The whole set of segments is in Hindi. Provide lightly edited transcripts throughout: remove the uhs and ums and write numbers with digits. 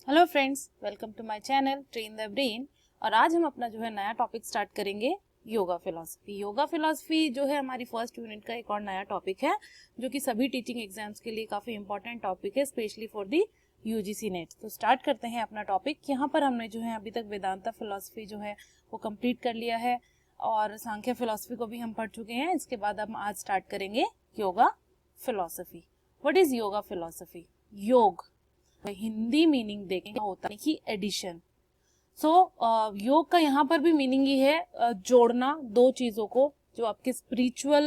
Hello friends, welcome to my channel train the brain. और आज हम अपना जो है नया टॉपिक स्टार्ट करेंगे, योगा फिलॉसफी। योगा फिलॉसफी जो है हमारी फर्स्ट यूनिट का एक और नया टॉपिक है, जो कि सभी टीचिंग एग्जाम्स के लिए काफ़ी इंपॉर्टेंट टॉपिक है, specially for the UGC net. तो स्टार्ट करते हैं अपना टॉपिक। यहाँ पर हमने जो है अभी तक वेदांता फिलॉसफी जो है वो कंप्लीट कर लिया है और सांख्य फिलॉसफी को भी हम पढ़ चुके हैं। इसके बाद हम आज स्टार्ट करेंगे yoga philosophy. What is yoga philosophy? योग हिंदी मीनिंग देखेंगे होता है कि एडिशन। योग का यहाँ पर भी मीनिंग ही है जोड़ना दो चीजों को, जो आपके स्पिरिचुअल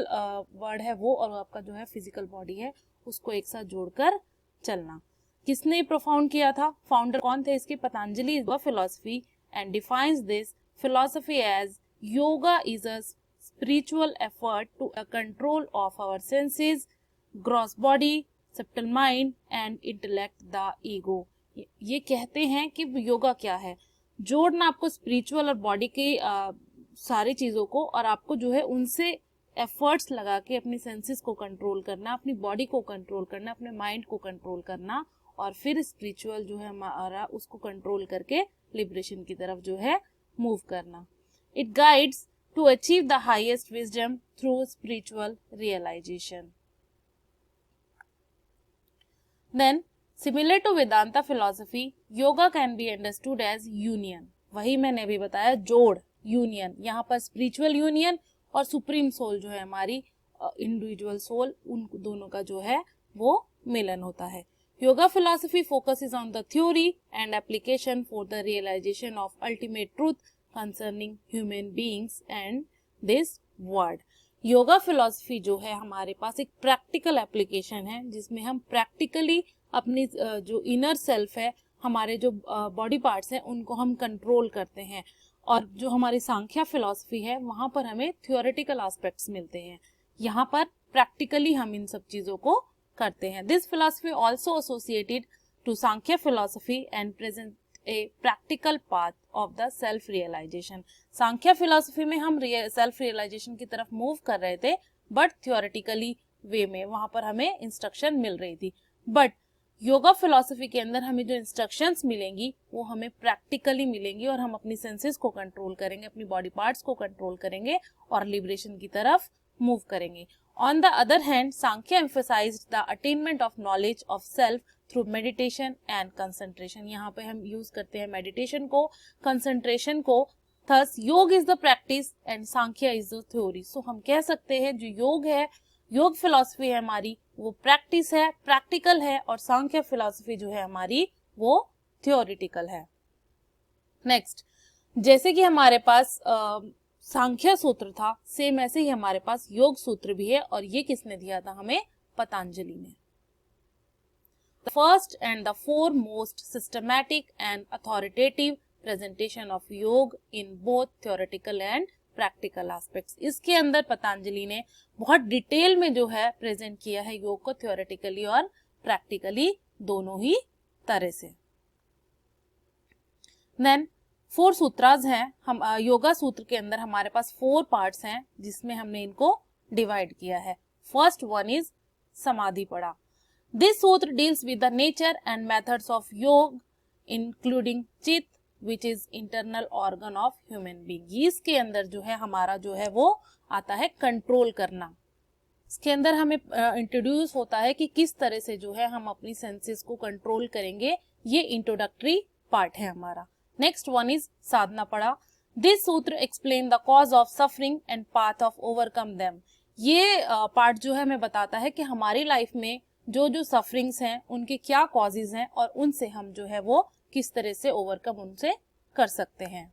वर्ड है वो और आपका जो है फिजिकल बॉडी है उसको एक साथ जोड़कर चलना। किसने प्रोफाउंड किया था? फाउंडर कौन थे इसके? Patanjali philosophy and defines this philosophy as yoga is a spiritual effort to control of our senses, gross body, subtle mind and intellect the ego. ये कहते हैं कि योगा क्या है? जोड़ना आपको स्पिरिचुअल और बॉडी के सारी चीजों को, और आपको जो है उनसे एफर्ट्स लगा के अपनी सेंसेस को कंट्रोल करना, अपनी बॉडी को कंट्रोल करना, अपने माइंड को कंट्रोल करना, और फिर स्पिरिचुअल जो है हमारा उसको कंट्रोल करके लिबरेशन की तरफ जो है मूव करना। It guides to achieve the highest wisdom through spiritual realisation. Then, similar to Vedanta philosophy, yoga can be understood as union। वही मैंने अभी बताया, जोड़, यूनियन। यहाँ पर स्पिरिचुअल यूनियन और सुप्रीम सोल जो है हमारी इंडिविजुअल सोल, उन दोनों का जो है वो मिलन होता है। Yoga philosophy focuses on the theory and application for the realisation of ultimate truth concerning human beings and this world. Yoga philosophy जो है हमारे पास एक प्रैक्टिकल एप्लीकेशन है, जिसमें हम प्रैक्टिकली अपनी जो इनर सेल्फ है, हमारे जो बॉडी पार्ट्स हैं, उनको हम कंट्रोल करते हैं। और जो हमारी सांख्या फिलॉसफी है वहां पर हमें थ्योरेटिकल एस्पेक्ट्स मिलते हैं, यहाँ पर प्रैक्टिकली हम इन सब चीजों को करते हैं। This philosophy also associated to Sankhya philosophy and present a practical path of the self realisation. Sankhya philosophy में हम सेल्फ रियलाइजेशन की तरफ मूव कर रहे थे, बट थ्योरेटिकली वे में वहां पर हमें इंस्ट्रक्शन मिल रही थी। बट योगा फिलॉसफी के अंदर हमें जो इंस्ट्रक्शंस मिलेंगी वो हमें प्रैक्टिकली मिलेंगी, और हम अपनी सेंसेस को कंट्रोल करेंगे, अपनी बॉडी पार्ट्स को कंट्रोल करेंगे और लिबरेशन की तरफ मूव करेंगे। On the other hand, Sankhya emphasized the attainment of knowledge of self through meditation and concentration। यहाँ पे हम यूज करते हैं मेडिटेशन को, कंसंट्रेशन को। Thus, योग is the practice and Sankhya is the theory। So हम कह सकते हैं जो योग है, योग फिलॉसफी है हमारी, वो प्रैक्टिस है, प्रैक्टिकल है, और सांख्य फिलॉसफी जो है हमारी वो थियोरिटिकल है। नेक्स्ट, जैसे कि हमारे पास सांख्य सूत्र था, सेम ऐसे ही हमारे पास योग सूत्र भी है, और ये किसने दिया था हमें? पतंजलि ने। The first and the foremost systematic and authoritative presentation of yoga in both theoretical and practical aspects। इसके अंदर पतंजलि ने बहुत डिटेल में जो है प्रेजेंट किया है योग को, थियोरेटिकली और प्रैक्टिकली दोनों ही तरह से। Then 4 सूत्रास हैं। हम योगा सूत्र के अंदर हमारे पास 4 पार्ट्स हैं, जिसमें हमने इनको डिवाइड किया है। फर्स्ट वन इज समाधि पड़ा। दिस सूत्र deals with the nature and methods of योग इंक्लूडिंग चित्त which is internal organ of human being. इसके अंदर जो है हमारा जो है वो आता है कंट्रोल करना। इसके अंदर हमें इंट्रोड्यूस होता है कि किस तरह से जो है हम अपनी सेंसेस को कंट्रोल करेंगे। ये इंट्रोडक्टरी पार्ट है हमारा। नेक्स्ट वन इज साधना पड़ा। दिस सूत्र explain the cause of suffering and path of overcome them. ये पार्ट जो है हमें बताता है कि हमारी लाइफ में जो जो सफरिंग्स हैं उनके क्या कॉजेज हैं, और उनसे हम जो है वो किस तरह से ओवरकम उनसे कर सकते हैं।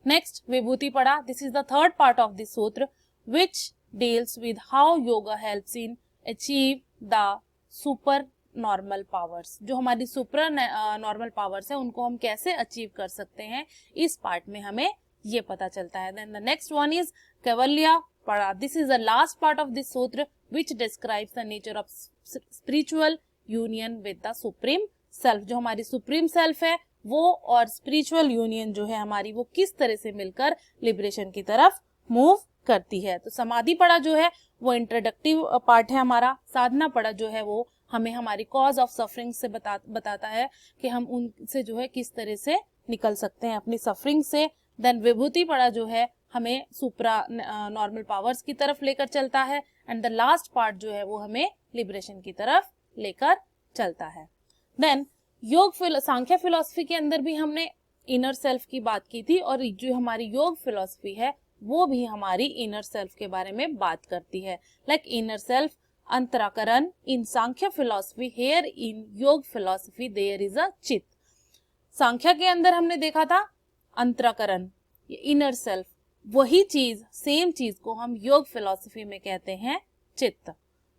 Next Vibhuti Pada. This is the third part of this sutra which deals with how yoga helps in achieve the super normal powers. जो हमारी सुपर नॉर्मल पावर्स है उनको हम कैसे अचीव कर सकते हैं, इस पार्ट में हमें ये पता चलता है। Then the next one is Kaivalya Pada. This is the last part of this sutra which describes the nature of spiritual union with the supreme self. जो हमारी सुप्रीम सेल्फ है वो और स्पिरिचुअल यूनियन जो है हमारी, वो किस तरह से मिलकर लिबरेशन की तरफ मूव करती है। तो समाधि पड़ा जो है वो इंट्रोडक्टिव पार्ट है हमारा। साधना पड़ा जो है वो हमें हमारी कॉज ऑफ सफरिंग से बताता है कि हम उनसे जो है किस तरह से निकल सकते हैं अपनी सफरिंग से। देन विभूति पड़ा जो है हमें सुप्रा नॉर्मल पावर्स की तरफ लेकर चलता है, एंड द लास्ट पार्ट जो है वो हमें लिबरेशन की तरफ लेकर चलता है। देन सांख्य फिलॉसफी के अंदर भी हमने इनर सेल्फ की बात की थी, और जो हमारी योग फिलॉसफी है वो भी हमारी इनर सेल्फ के बारे में बात करती है। Like inner self, antahkarana in Sankhya philosophy, here in yoga philosophy there is a चित्त। सांख्य के अंदर हमने देखा था अंतराकरण, इनर सेल्फ, वही चीज, सेम चीज को हम योग फिलॉसफी में कहते हैं चित्त।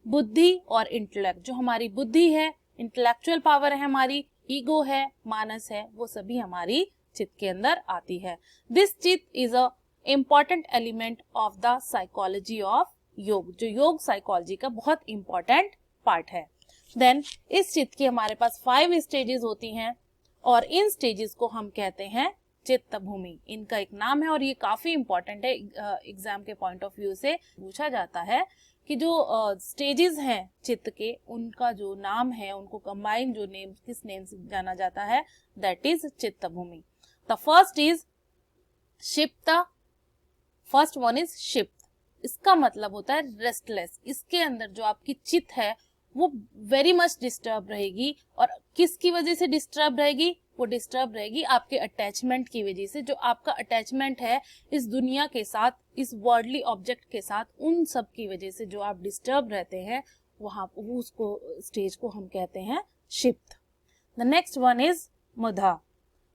बुद्धि और इंटेलेक्ट, जो हमारी बुद्धि है, इंटेलेक्चुअल पावर है हमारी, ईगो है, मानस है, वो सभी हमारी चित्त के अंदर आती है। दिस चित्त is a important element of the psychology of योग, जो योग साइकोलॉजी का बहुत इंपॉर्टेंट पार्ट है। देन इस चित्त की हमारे पास 5 स्टेजेस होती हैं, और इन स्टेजेस को हम कहते हैं चित्त भूमि। इनका एक नाम है और ये काफी इंपॉर्टेंट है, एग्जाम के पॉइंट ऑफ व्यू से पूछा जाता है कि जो स्टेजेस हैं चित्त के, उनका जो नाम है, उनको कंबाइन जो नेम, किस नेम से जाना जाता है, that is chitta bhumi. The first is kshipta, first one is kshipta. इसका मतलब होता है रेस्टलेस। इसके अंदर जो आपकी चित्त है वो वेरी मच डिस्टर्ब रहेगी, और किसकी वजह से डिस्टर्ब रहेगी, वो डिस्टर्ब रहेगी आपके अटैचमेंट की वजह से। जो आपका अटैचमेंट है इस दुनिया के साथ, इस वर्ल्डली ऑब्जेक्ट के साथ, उन सब की वजह से जो आप डिस्टर्ब रहते हैं, वहां उसको स्टेज को हम कहते हैं क्षिप्त। द नेक्स्ट वन इज मुधा,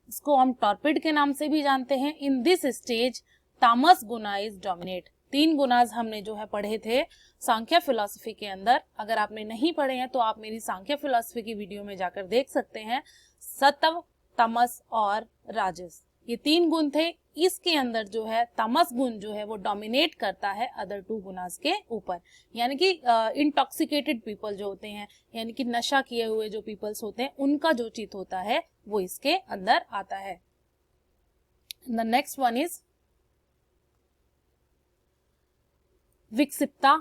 इसको हम टॉर्पिड के नाम से भी जानते हैं। इन दिस स्टेज तामस गुना इज डोमिनेट। 3 गुनाज हमने जो है पढ़े थे सांख्य फिलॉसफी के अंदर। अगर आपने नहीं पढ़े हैं तो आप मेरी सांख्य फिलॉसफी की वीडियो में जाकर देख सकते हैं। सत्व, तमस और राजस, ये 3 गुण थे। इसके अंदर जो है तमस गुण जो है वो डोमिनेट करता है अदर 2 गुनाज के ऊपर। यानी कि इंटॉक्सिकेटेड पीपल जो होते हैं, यानी कि नशा किए हुए जो पीपल्स होते हैं, उनका जो चित्त होता है वो इसके अंदर आता है। The next one is vikshipta.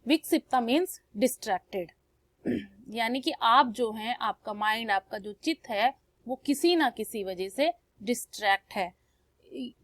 Vikshipta means distracted, यानी कि आप जो हैं, आपका माइंड, आपका जो चित्त है वो किसी ना किसी वजह से डिस्ट्रैक्ट है।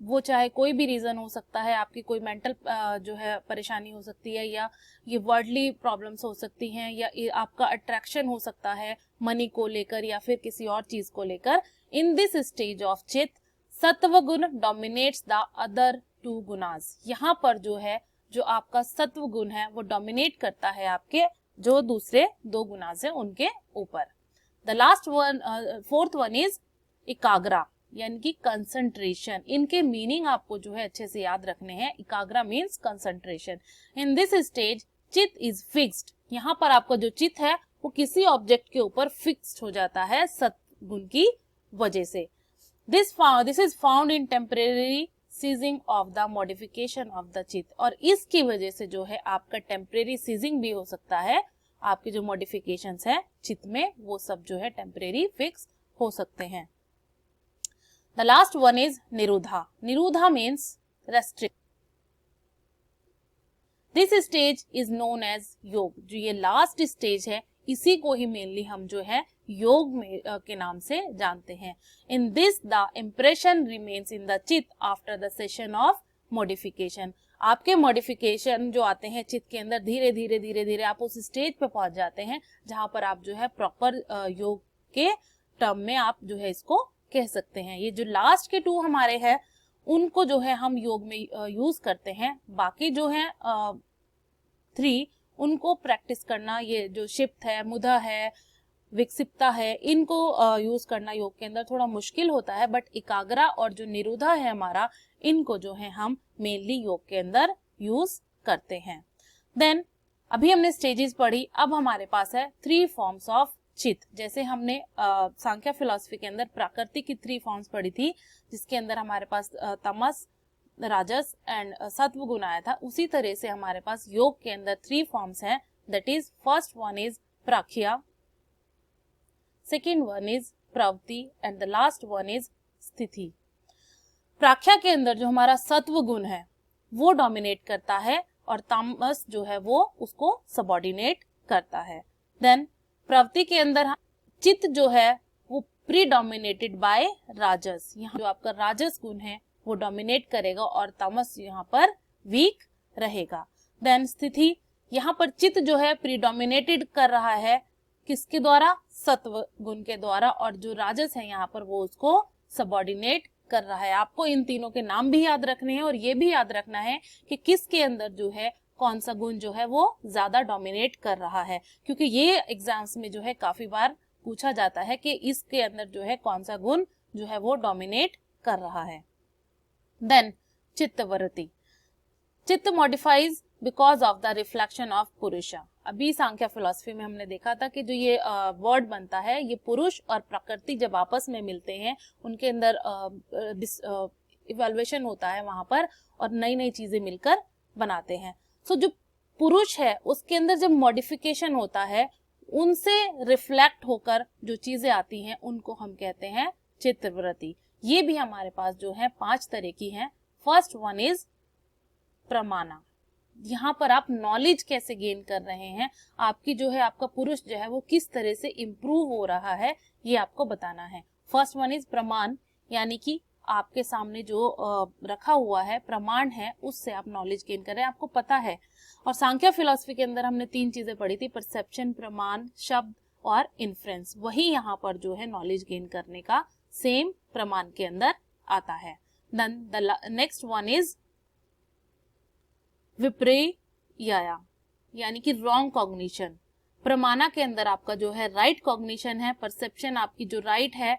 वो चाहे कोई भी रीजन हो सकता है, आपकी कोई मेंटल जो है परेशानी हो सकती है, या ये वर्ल्डली प्रॉब्लम्स हो सकती हैं, या आपका अट्रैक्शन हो सकता है मनी को लेकर या फिर किसी और चीज को लेकर। इन दिस स्टेज ऑफ चित्त सत्व गुण डोमिनेट्स द अदर 2 गुनाज। यहाँ पर जो है, जो आपका सत्व गुण है वो डोमिनेट करता है आपके जो दूसरे 2 गुनाज है उनके ऊपर। The last one, fourth one is ekagra, यानी कि कंसंट्रेशन। इनके मीनिंग आपको जो है अच्छे से याद रखने हैं। Ekagra means concentration. In this stage chitta is fixed. यहाँ पर आपका जो चित्त है वो किसी ऑब्जेक्ट के ऊपर फिक्स्ड हो जाता है सत्व गुण की वजह से। This is found in temporary ceasing of the modification of the chitta, और इसकी वजह से जो है आपका टेम्परेरी सीजिंग भी हो सकता है। आपके जो मॉडिफिकेशंस हैं चित्त में वो सब जो है टेम्परेरी फिक्स हो सकते हैं। The last one is niruddha. Niruddha means restrict. This stage is known as yoga. जो ये लास्ट स्टेज है इसी को ही मेनली हम जो है योग में के नाम से जानते हैं। In this the impression remains in the chitta after the session of modification. आपके मॉडिफिकेशन जो आते हैं चित्त के अंदर, धीरे धीरे धीरे धीरे आप उस स्टेज पे पहुंच जाते हैं जहां पर आप जो है प्रॉपर योग के टर्म में आप जो है इसको कह सकते हैं। ये जो लास्ट के 2 हमारे हैं उनको जो है हम योग में यूज करते हैं। बाकी जो है 3 उनको प्रैक्टिस करना, ये जो क्षिप्त है, मुधा है, विक्षिप्ता है, इनको यूज करना योग के अंदर थोड़ा मुश्किल होता है। बट एकाग्रा और जो निरुद्धा है हमारा, इनको जो है हम मेनली योग के अंदर यूज करते हैं। देन अभी हमने स्टेजेस पढ़ी, अब हमारे पास है 3 फॉर्म्स ऑफ चित्त। जैसे हमने सांख्य फिलॉसफी के अंदर प्राकृतिक की 3 फॉर्म्स पढ़ी थी, जिसके अंदर हमारे पास तमस, राजस एंड सत्व गुण आया था, उसी तरह से हमारे पास योग के अंदर 3 फॉर्म्स हैं। That is first one is prakhya, second one is pravritti and the last one is sthiti. प्राख्या के अंदर जो हमारा सत्व गुण है वो डोमिनेट करता है और तामस जो है वो उसको सबऑर्डिनेट करता है। देन प्रवृत्ति के अंदर चित्त जो है वो प्रीडोमिनेटेड बाय राजस, यहाँ जो आपका राजस गुण है वो डोमिनेट करेगा और तमस यहाँ पर वीक रहेगा। देन स्थिति, यहाँ पर चित्त जो है प्रीडोमिनेटेड कर रहा है किसके द्वारा, सत्व गुण के द्वारा, और जो राजस है यहाँ पर वो उसको सबऑर्डिनेट कर रहा है। आपको इन तीनों के नाम भी याद रखने हैं और ये भी याद रखना है कि किसके अंदर जो है कौन सा गुण जो है वो ज्यादा डोमिनेट कर रहा है, क्योंकि ये एग्जाम्स में जो है काफी बार पूछा जाता है कि इसके अंदर जो है कौन सा गुण जो है वो डोमिनेट कर रहा है। देन चित्तवृत्ति, चित्त modifies because of the reflection of पुरुषा। अभी सांख्य फिलॉसफी में हमने देखा था कि जो ये वर्ड बनता है, ये पुरुष और प्रकृति जब आपस में मिलते हैं उनके अंदर इवैल्यूएशन होता है वहां पर, और नई नई चीजें मिलकर बनाते हैं। सो जो पुरुष है उसके अंदर जब मॉडिफिकेशन होता है, उनसे रिफ्लेक्ट होकर जो चीजें आती हैं उनको हम कहते हैं चित्तवृत्ति। ये भी हमारे पास जो है 5 तरह की हैं। फर्स्ट वन इज प्रमाणा, यहाँ पर आप नॉलेज कैसे गेन कर रहे हैं, आपकी जो है आपका पुरुष जो है वो किस तरह से इम्प्रूव हो रहा है, ये आपको बताना है। फर्स्ट वन इज प्रमाण, यानी कि आपके सामने जो रखा हुआ है प्रमाण है उससे आप नॉलेज गेन कर रहे हैं, आपको पता है। और सांख्य फिलॉसफी के अंदर हमने 3 चीजें पढ़ी थी, परसेप्शन, प्रमाण, शब्द और इन्फ्रेंस। वही यहाँ पर जो है नॉलेज गेन करने का सेम प्रमाण के अंदर आता है। Then the next one is viparyaya, यानी कि रॉन्ग कॉग्निशन। प्रमाणा के अंदर आपका जो है राइट कॉग्निशन है, परसेप्शन आपकी जो राइट है।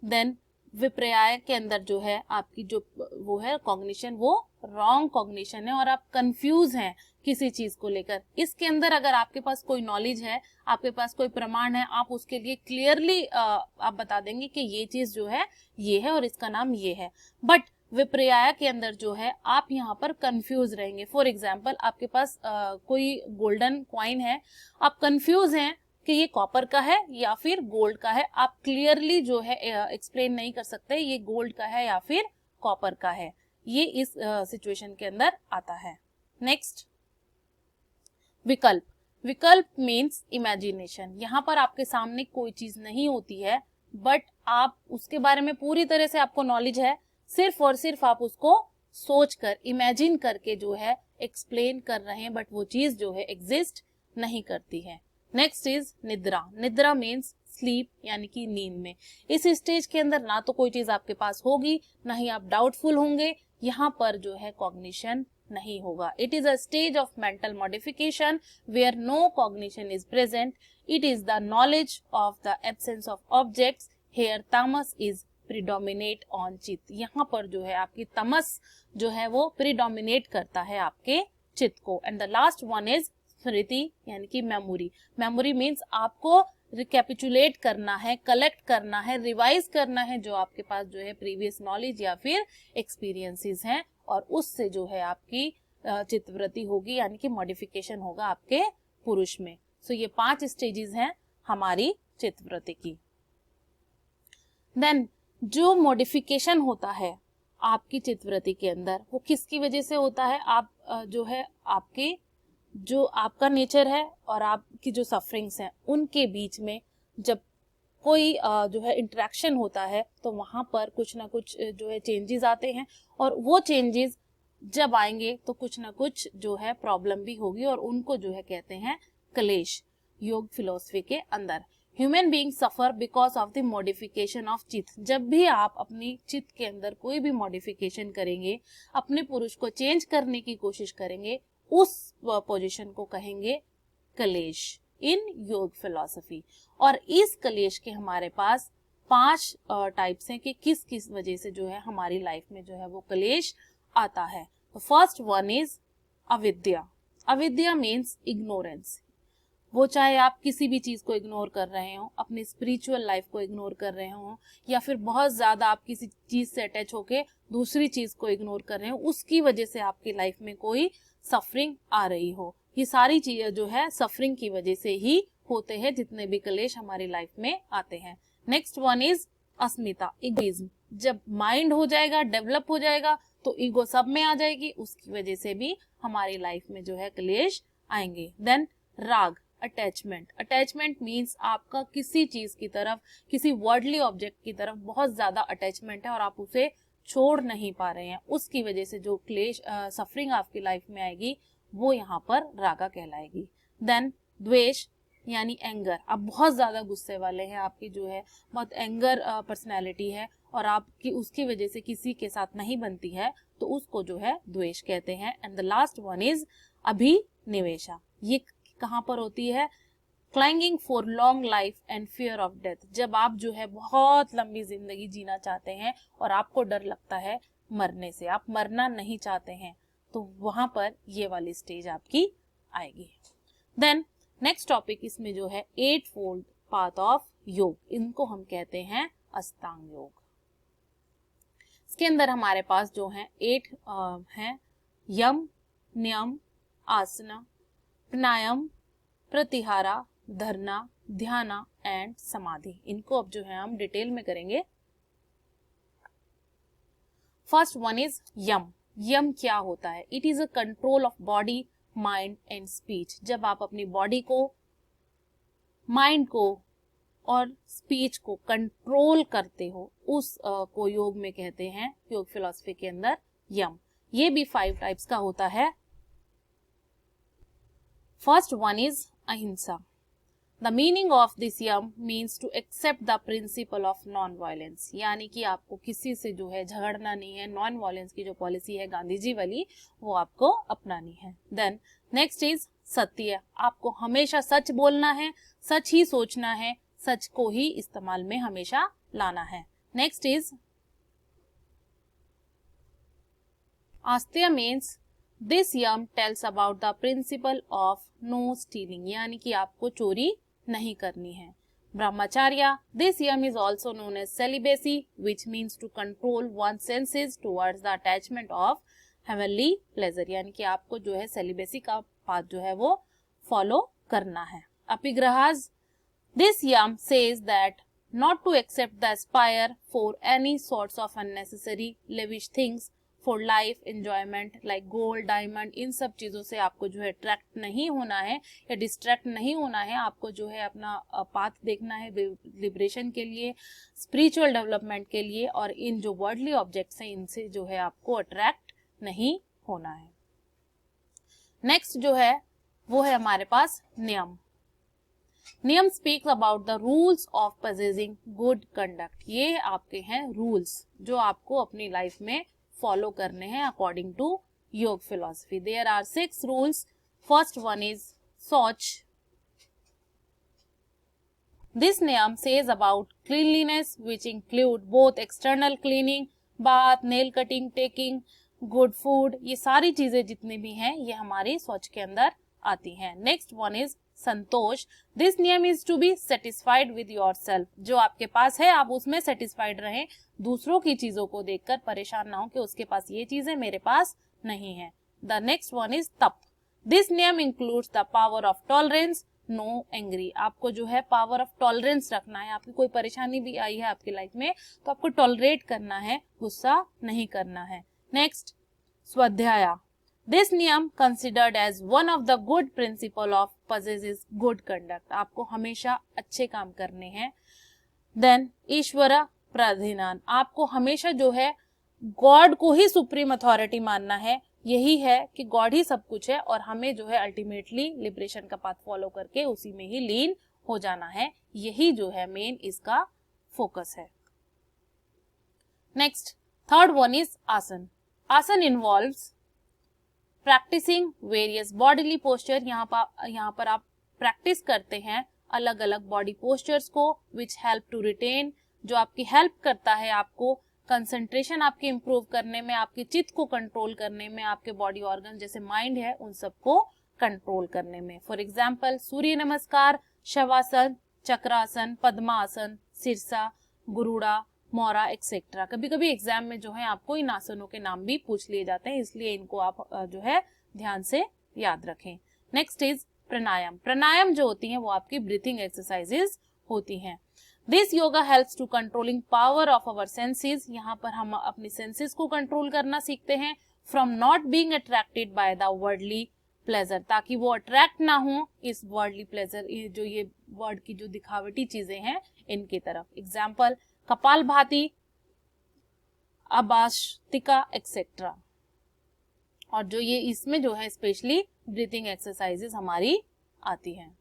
देन विपर्यय के अंदर जो है आपकी जो वो है कॉग्निशन, वो रॉन्ग कॉग्निशन है और आप कंफ्यूज हैं किसी चीज को लेकर। इसके अंदर अगर आपके पास कोई नॉलेज है, आपके पास कोई प्रमाण है, आप उसके लिए क्लियरली आप बता देंगे कि ये चीज जो है ये है और इसका नाम ये है। बट विपर्यय के अंदर जो है आप यहाँ पर कंफ्यूज रहेंगे। फॉर एग्जाम्पल आपके पास कोई गोल्डन कॉइन है, आप कंफ्यूज हैं कि ये कॉपर का है या फिर गोल्ड का है, आप क्लियरली जो है एक्सप्लेन नहीं कर सकते ये गोल्ड का है या फिर कॉपर का है। ये इस सिचुएशन के अंदर आता है। नेक्स्ट विकल्प, विकल्प मीन्स इमेजिनेशन। यहाँ पर आपके सामने कोई चीज नहीं होती है बट आप उसके बारे में पूरी तरह से आपको नॉलेज है, सिर्फ और सिर्फ आप उसको सोचकर इमेजिन करके जो है एक्सप्लेन कर रहे हैं, बट वो चीज जो है एग्जिस्ट नहीं करती है। नेक्स्ट इज निद्रा, निद्रा मीन्स स्लीप, यानी कि नींद में। इस स्टेज के अंदर ना तो कोई चीज आपके पास होगी, ना ही आप डाउटफुल होंगे, यहाँ पर जो है कॉग्निशन नहीं होगा। It is a stage of mental modification where no cognition is present. It is the knowledge of the absence of objects. Here tamas is predominate on chitta. यहाँ पर जो है आपकी तमस जो है वो प्रीडोमिनेट करता है आपके चित्त को। And the last one is smriti, यानी कि मेमोरी। मेमोरी मीन्स आपको रिकैपिचुलेट करना है, कलेक्ट करना है, रिवाइज करना है जो आपके पास जो है प्रीवियस नॉलेज या फिर एक्सपीरियंसेस हैं, और उससे जो है आपकी चित्तवृत्ति होगी, यानी कि मॉडिफिकेशन होगा आपके पुरुष में। सो ये 5 स्टेजेस हैं हमारी चित्तवृत्ति की। देन जो मॉडिफिकेशन होता है आपकी चित्तवृत्ति के अंदर वो किसकी वजह से होता है, आप जो है आपके जो आपका नेचर है और आपकी जो सफरिंग्स हैं उनके बीच में जब कोई जो है इंटरेक्शन होता है तो वहां पर कुछ ना कुछ जो है चेंजेस आते हैं, और वो चेंजेस जब आएंगे तो कुछ ना कुछ जो है प्रॉब्लम भी होगी, और उनको जो है कहते हैं क्लेश। योग फिलॉसफी के अंदर human being suffer because of the modification of चित्त। जब भी आप अपनी चित्त के अंदर कोई भी मॉडिफिकेशन करेंगे, अपने पुरुष को चेंज करने की कोशिश करेंगे, उस पोजीशन को कहेंगे क्लेश इन योग फिलॉसफी। और इस क्लेश के हमारे पास 5 टाइप्स हैं कि किस किस वजह से जो है हमारी लाइफ में जो है वो क्लेश आता है। तो फर्स्ट वन इज अविद्या। अविद्या मीन्स इग्नोरेंस। वो चाहे आप किसी भी चीज को इग्नोर कर रहे हो, अपनी स्पिरिचुअल लाइफ को इग्नोर कर रहे हो, या फिर बहुत ज्यादा आप किसी चीज से अटैच होके दूसरी चीज को इग्नोर कर रहे हो, उसकी वजह से आपकी लाइफ में कोई सफरिंग आ रही हो। ये सारी चीजें जो है सफरिंग की वजह से ही होते हैं, जितने भी क्लेश हमारी लाइफ में आते हैं। Next one is Asmita, egoism. जब माइंड हो जाएगा, डेवलप हो जाएगा, तो ईगो सब में आ जाएगी, उसकी वजह से भी हमारी लाइफ में जो है क्लेश आएंगे। देन राग, अटैचमेंट। अटैचमेंट मीन्स आपका किसी चीज की तरफ, किसी वर्डली ऑब्जेक्ट की तरफ बहुत ज्यादा अटैचमेंट है और आप उसे छोड़ नहीं पा रहे हैं, उसकी वजह से जो क्लेश सफरिंग आपकी लाइफ में आएगी वो यहाँ पर रागा कहलाएगी। देन द्वेष यानी एंगर, आप बहुत ज्यादा गुस्से वाले हैं, आपकी जो है बहुत एंगर पर्सनैलिटी है और आपकी उसकी वजह से किसी के साथ नहीं बनती है, तो उसको जो है द्वेष कहते हैं। And the last one is abhinivesha. ये कहाँ पर होती है? Clinging for long life and fear of death. जब आप जो है बहुत लंबी जिंदगी जीना चाहते हैं और आपको डर लगता है मरने से, आप मरना नहीं चाहते हैं, तो वहां पर ये वाली स्टेज आपकी आएगी। देन नेक्स्ट टॉपिक इसमें जो है 8 फोल्ड पाथ ऑफ योग, इनको हम कहते हैं अष्टांग योग। इसके अंदर हमारे पास जो है 8 हैं, यम, नियम, आसना, प्राणायाम, प्रत्याहार, धरना, ध्यान एंड समाधि। इनको अब जो है हम डिटेल में करेंगे। फर्स्ट वन इज यम। यम क्या होता है? It is a control of body, mind and speech. जब आप अपनी बॉडी को, माइंड को और स्पीच को कंट्रोल करते हो, उस को योग में कहते हैं, योग फिलॉसफी के अंदर यम। ये भी 5 टाइप्स का होता है। First one is ahimsa. The meaning of this yama means to accept the principle of non violence, यानी कि आपको किसी से जो है झगड़ना नहीं है, नॉन वायलेंस की जो पॉलिसी है गांधी जी वाली, वो आपको अपनानी है। देन नेक्स्ट इज सत्य। आपको हमेशा सच बोलना है, सच ही सोचना है, सच को ही इस्तेमाल में हमेशा लाना है। Next is asteya means this yama tells about the principle of no stealing, यानी कि आपको चोरी नहीं करनी है। Brahmacharya, this yama is also known as celibacy which means to control one senses towards the attachment of heavenly pleasure, यानी कि आपको जो है सेलिबेसी का पाथ जो है वो फॉलो करना है। Aparigraha, this yama says that not to accept the aspire for any sorts of unnecessary lavish things for life enjoyment like gold, diamond, इन सब चीजों से आपको जो है अट्रैक्ट नहीं होना है या डिस्ट्रैक्ट नहीं होना है। आपको जो है अपना पाथ देखना है लिबरेशन के लिए, स्पिरिचुअल डेवलपमेंट के लिए, और इन जो वर्ल्डली ऑब्जेक्ट्स हैं इनसे जो है आपको अट्रैक्ट नहीं होना है। नेक्स्ट जो है वो है हमारे पास नियम। नियम speaks about the rules of possessing good conduct. ये आपके हैं रूल्स जो आपको अपनी लाइफ में फॉलो करने हैं according to yoga philosophy. There are 6 rules. First one is shaucha. This niyama says about cleanliness which include both external cleaning, bath, nail cutting, taking good food, ये सारी चीजें जितनी भी हैं ये हमारी शौच के अंदर आती हैं। Next one is santosha. This niyama is to be satisfied with yourself. जो आपके पास है आप उसमें सेटिस्फाइड रहें, दूसरों की चीजों को देखकर परेशान ना हो कि उसके पास ये चीज है मेरे पास नहीं है। The next one is tapas. This niyama includes the power of tolerance, no angry. आपको जो है पावर ऑफ टॉलरेंस रखना है। आपकी कोई परेशानी भी आई है आपकी लाइफ में तो आपको टॉलरेट करना है, गुस्सा नहीं करना है। नेक्स्ट स्वाध्याय। This नियम considered as one of the good principle of possesses good conduct। आपको हमेशा अच्छे काम करने हैं। Then ईश्वर प्राधिनान, आपको हमेशा जो है गॉड को ही सुप्रीम अथॉरिटी मानना है। यही है कि गॉड ही सब कुछ है और हमें जो है अल्टीमेटली लिबरेशन का पाथ फॉलो करके उसी में ही लीन हो जाना है। यही जो है मेन इसका फोकस है। Next third one is asana. Asana involves practising various bodily posture. यहाँ पर आप प्रैक्टिस करते हैं अलग अलग बॉडी पोस्चर्स को, विच हेल्प टू रिटेन, जो आपकी हेल्प करता है आपको कंसंट्रेशन आपकी इंप्रूव करने में, आपके चित्त को कंट्रोल करने में, आपके बॉडी ऑर्गन जैसे माइंड है उन सबको कंट्रोल करने में। फॉर एग्जाम्पल सूर्य नमस्कार, शवासन, चक्रासन, पद्मासन, सिरसा, गुरुड़ा, मोरा एक्सेट्रा। कभी कभी एग्जाम में जो है आपको इन आसनों के नाम भी पूछ लिए जाते हैं, इसलिए इनको आप जो है ध्यान से याद रखें। नेक्स्ट इज प्राणायाम। प्राणायाम जो होती हैं वो आपकी ब्रीथिंग एक्सरसाइजेस होती हैं। This yoga helps to controlling power of our senses. यहाँ पर हम अपनी सेंसेस को कंट्रोल करना सीखते हैं। From not being attracted by the worldly pleasure, ताकि वो अट्रैक्ट ना हो इस वर्ल्डली प्लेजर, ये वर्ड की जो दिखावटी चीजें हैं इनकी तरफ। Example kapalbhati, bhastrika etcetera. और जो ये इसमें जो है स्पेशली ब्रीथिंग एक्सरसाइजेस हमारी आती हैं।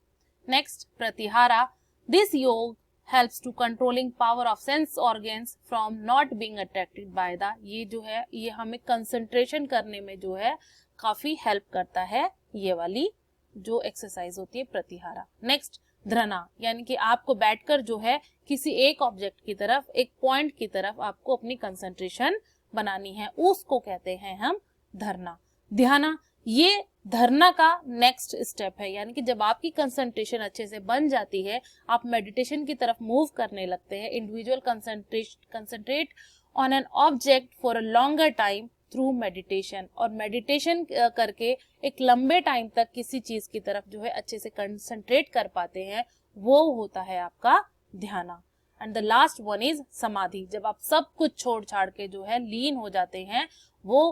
Next pratihara, this yoga helps to controlling power of sense organs from not being attracted by the, ये जो है ये हमें कंसंट्रेशन करने में जो है काफी हेल्प करता है, ये वाली जो एक्सरसाइज होती है प्रतिहारा। नेक्स्ट धृना, यानी कि आपको बैठकर जो है किसी एक ऑब्जेक्ट की तरफ, एक पॉइंट की तरफ आपको अपनी कंसंट्रेशन बनानी है, उसको कहते हैं हम धरना। ध्याना, ये धरना का नेक्स्ट स्टेप है, यानी कि जब आपकी कंसंट्रेशन अच्छे से बन जाती है, आप मेडिटेशन की तरफ मूव करने लगते हैं। Individual concentrate on an object for a longer time through meditation, और मेडिटेशन करके एक लंबे टाइम तक किसी चीज की तरफ जो है अच्छे से कंसंट्रेट कर पाते हैं, वो होता है आपका ध्याना। And the last one is समाधि, जब आप सब कुछ छोड़ छाड़ के जो है लीन हो जाते हैं, वो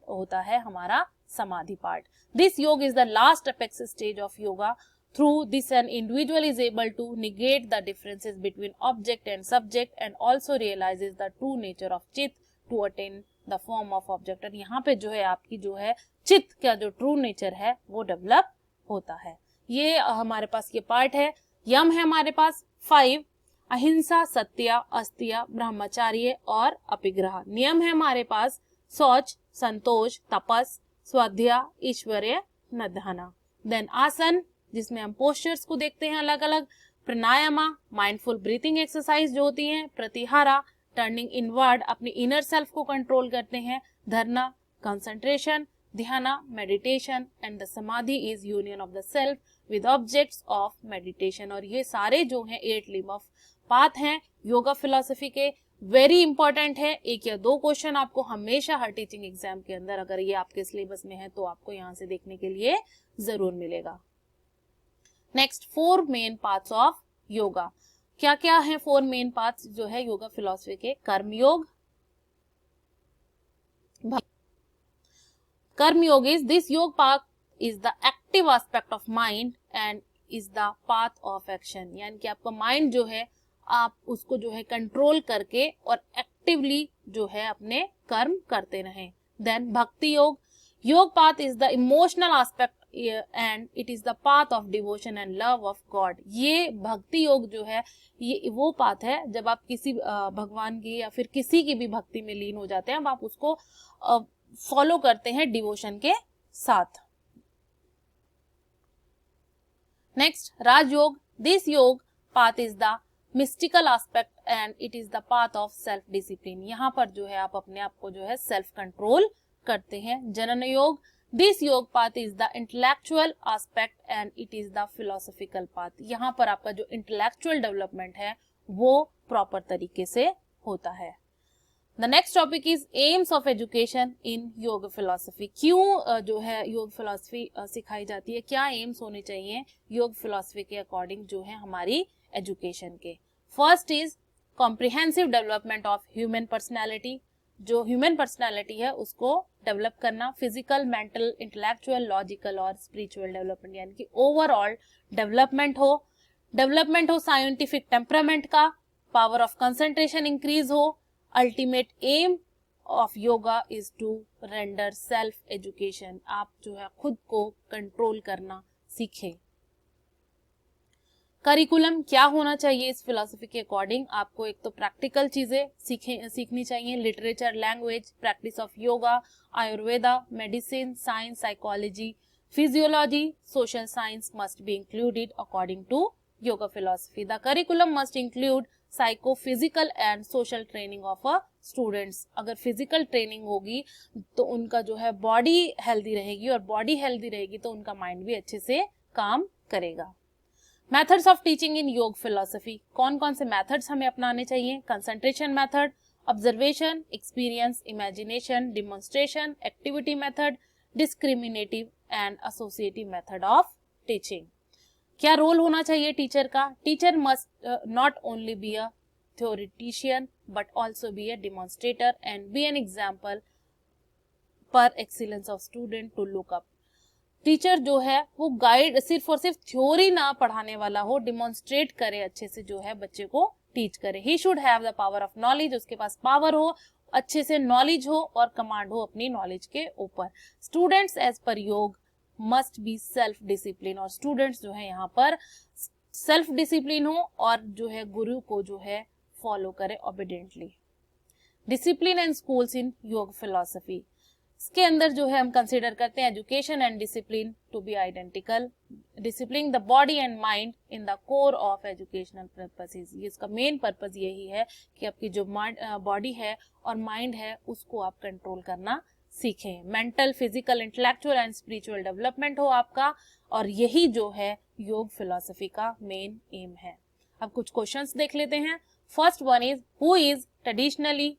होता है हमारा समाधि पार्ट। दिस योग is the last apex stage of yoga. Through this, an individual is able to negate the differences between object and subject and also realizes the true nature of चित्त to attain the form of object। और यहाँ पे जो है आपकी जो है चित्त का जो ट्रू नेचर है वो डेवलप होता है। ये हमारे पास ये पार्ट है। यम है हमारे पास 5, अहिंसा, सत्य, अस्त्य, ब्रह्मचार्य और अपिग्रह। नियम है हमारे पास शौच, संतोष, तपस, स्वाध्याय, ईश्वर्य, निधाना। देन आसन, जिसमें हम पोस्चर्स को देखते हैं अलग अलग। प्राणायामा, माइंडफुल ब्रीथिंग एक्सरसाइज जो होती हैं। प्रतिहारा, टर्निंग इनवर्ड, अपनी इनर सेल्फ को कंट्रोल करते हैं। धरना, कंसंट्रेशन। ध्याना, मेडिटेशन। एंड द समाधि is union of the self with objects of meditation. और ये सारे जो हैं 8 लिम्ब ऑफ पाथ हैं योगा फिलॉसफी के, वेरी इंपॉर्टेंट है। 1 या 2 क्वेश्चन आपको हमेशा हर टीचिंग एग्जाम के अंदर, अगर ये आपके सिलेबस में है तो आपको यहाँ से देखने के लिए जरूर मिलेगा। Next 4 main parts of yoga. क्या क्या है 4 मेन पार्ट्स जो है योगा फिलॉसफी के? कर्मयोग, कर्मयोग इज दिस योग path is the active aspect of mind and is the path of action, यानी कि आपका माइंड जो है आप उसको जो है कंट्रोल करके और एक्टिवली जो है अपने कर्म करते रहें। देन भक्ति योग, योग path is the emotional aspect and it is the path of devotion and love of God. ये भक्ति योग जो है ये वो पाथ है जब आप किसी भगवान की या फिर किसी की भी भक्ति में लीन हो जाते हैं, अब आप उसको फॉलो करते हैं डिवोशन के साथ। नेक्स्ट राजयोग, दिस योग path is the mystical aspect and it is the path of self discipline. यहाँ पर जो है आप अपने आप को जो है सेल्फ कंट्रोल करते हैं। जनन योग, दिस योग path is the intellectual aspect and it is the philosophical path. यहाँ पर आपका जो इंटेलेक्चुअल डेवलपमेंट है वो प्रॉपर तरीके से होता है। The next topic is AIIMS of education in योग फिलोसफी। क्यों जो है योग फिलोसफी सिखाई जाती है, क्या एम्स होने चाहिए योग फिलोसफी के अकॉर्डिंग जो है हमारी एजुकेशन के? First is comprehensive development of human personality, जो ह्यूमन पर्सनैलिटी है उसको डेवलप करना। फिजिकल, मेंटल, इंटेलेक्चुअल, लॉजिकल और स्पिरिचुअल डेवलपमेंट, यानी कि ओवरऑल डेवलपमेंट हो साइंटिफिक टेम्परामेंट का, पावर ऑफ कंसंट्रेशन इंक्रीज हो। Ultimate aim of yoga is to render self education, आप जो है खुद को कंट्रोल करना सीखें। करिकुलम क्या होना चाहिए इस फिलॉसफी के अकॉर्डिंग? आपको एक तो प्रैक्टिकल चीजें सीखनी चाहिए, literature, language, practice of yoga, Ayurveda, medicine, science, psychology, physiology, social science must be included according to yoga philosophy. The curriculum must include psycho physical and social training of a students. अगर फिजिकल ट्रेनिंग होगी तो उनका जो है बॉडी हेल्दी रहेगी, और बॉडी हेल्दी रहेगी तो उनका माइंड भी अच्छे से काम करेगा। Methods of teaching in yoga philosophy, कौन कौन से मेथड्स हमें अपनाने चाहिए? Concentration method, observation, experience, imagination, demonstration, activity method, discriminative and associative method of teaching. क्या रोल होना चाहिए टीचर का? Teacher must not only be a theoretician but also be a demonstrator and be an example per excellence of student to look up। Teacher जो है वो गाइड सिर्फ और सिर्फ थ्योरी ना पढ़ाने वाला हो, डिमॉन्स्ट्रेट करे अच्छे से, जो है बच्चे को टीच करे। He should have the power of knowledge, उसके पास पावर हो, अच्छे से नॉलेज हो और कमांड हो अपनी नॉलेज के ऊपर। स्टूडेंट्स एज पर योग मस्ट बी सेल्फ डिसिप्लिन, और स्टूडेंट्स जो है यहाँ पर सेल्फ डिसिप्लिन हो और जो है गुरु को जो है फॉलो करे obediently. Discipline and schools in yoga philosophy, इसके अंदर जो है हम कंसीडर करते हैं education and discipline to be identical. Discipline the body and mind in the core of educational purposes, ये इसका मेन पर्पस यही है कि आपकी जो बॉडी है और माइंड है उसको आप कंट्रोल करना सीखें। Mental, physical, intellectual and spiritual development हो आपका, और यही जो है योग फिलॉसफी का मेन एम है। अब कुछ क्वेश्चंस देख लेते हैं। First one is who is traditionally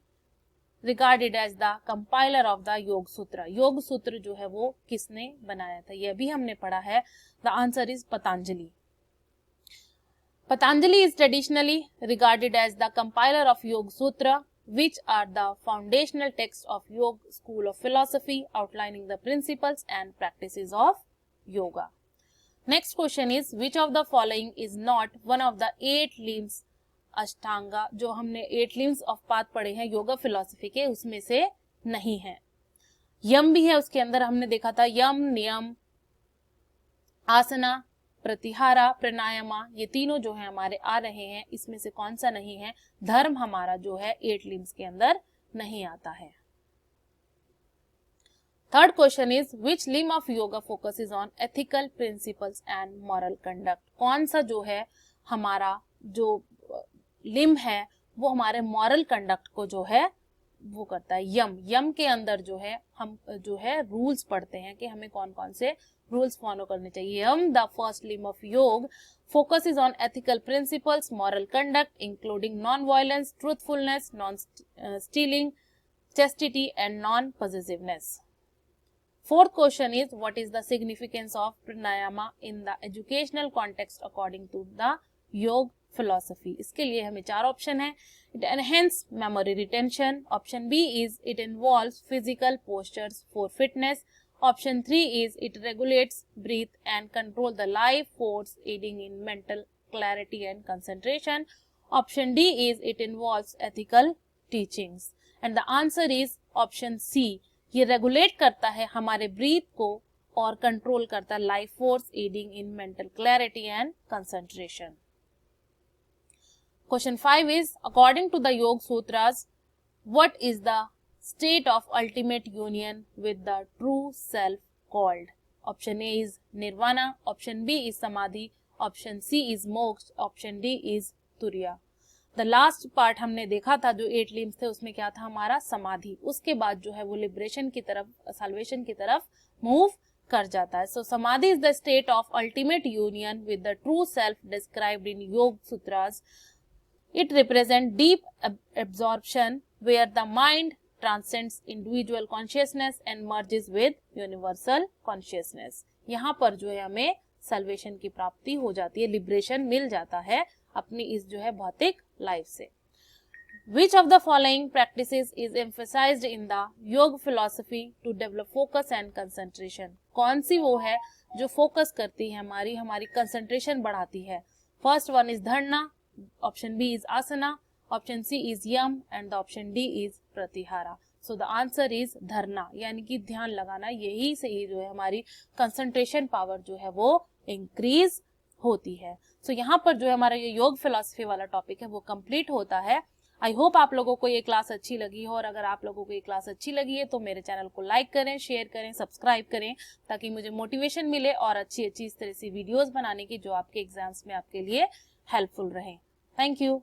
regarded as the compiler of the योग सूत्र, योग सूत्र जो है वो किसने बनाया था, ये भी हमने पढ़ा है। The answer is Patanjali. Patanjali is traditionally regarded as the compiler of Yoga Sutra, which are the foundational texts of Yoga school of philosophy, outlining the principles and practices of yoga. Next question is, which of the following is not one of the 8 limbs अष्टांगा, जो हमने 8 लिम्स ऑफ पाथ पढ़े हैं योगा फिलॉसफी के, उसमें से नहीं है। यम भी है उसके अंदर, हमने देखा था यम, नियम, आसना, प्रतिहारा, प्राणायामा, ये तीनों जो है हमारे आ रहे हैं, इसमें से कौन सा नहीं है? धर्म हमारा जो है 8 लिम्स के अंदर नहीं आता है। Third question is which limb of yoga focuses on ethical principles and moral conduct, कौन सा जो है हमारा जो लिम है वो हमारे मॉरल कंडक्ट को जो है वो करता है। यम, यम के अंदर जो है हम जो है रूल्स पढ़ते हैं कि हमें कौन कौन से रूल्स फॉलो करने चाहिए। Yama the first limb of yoga focuses on ethical principles, moral conduct including non violence, truthfulness, non stealing, chastity and non possessiveness. Fourth question is what is the significance of pranayama in the educational context according to the योग philosophy? इसके लिए हमें 4 ऑप्शन है। It enhance memory retention. Option B is it involves physical postures for fitness. Option 3 is it regulates breath and control the life force, aiding in mental clarity and concentration. Option D is it involves ethical teachings. And the answer is option C. ये रेगुलेट करता है हमारे ब्रीथ को और कंट्रोल करता है life force, aiding in mental clarity and concentration. Question 5 is according to the yoga sutras what is the state of ultimate union with the true self called? Option A is nirvana, option B is samadhi, option C is moksha, option D is turiya. The last part हमने देखा था जो 8 लिम्स थे उसमें क्या था हमारा समाधि, उसके बाद जो है वो लिबरेशन की तरफ, साल्वेशन की तरफ मूव कर जाता है। So samadhi is the state of ultimate union with the true self described in yoga sutras. It represent deep absorption where the mind transcends individual consciousness and merges with universal consciousness. यहाँ पर जो है हमें साल्वेशन की प्राप्ति हो जाती है, लिबरेशन मिल जाता है अपनी इस जो है भौतिक लाइफ से। Which of the following practices is emphasized in the योग philosophy to develop focus and concentration? कौन सी वो है जो फोकस करती है हमारी कंसंट्रेशन बढ़ाती है? First one is dharana, option B is asana, option C is yama and the option D is pratihara. So the answer is dharana, यानी कि ध्यान लगाना, यही से ही जो है हमारी कंसंट्रेशन पावर जो है वो इंक्रीज होती है। सो यहाँ पर जो है हमारा ये योग फिलॉसफी वाला टॉपिक है वो कंप्लीट होता है। आई होप आप लोगों को ये क्लास अच्छी लगी हो, और अगर आप लोगों को ये क्लास अच्छी लगी है तो मेरे चैनल को लाइक करें, शेयर करें, सब्सक्राइब करें, ताकि मुझे मोटिवेशन मिले और अच्छी अच्छी इस तरह से वीडियोस बनाने की जो आपके एग्जाम्स में आपके लिए हेल्पफुल रहे। Thank you.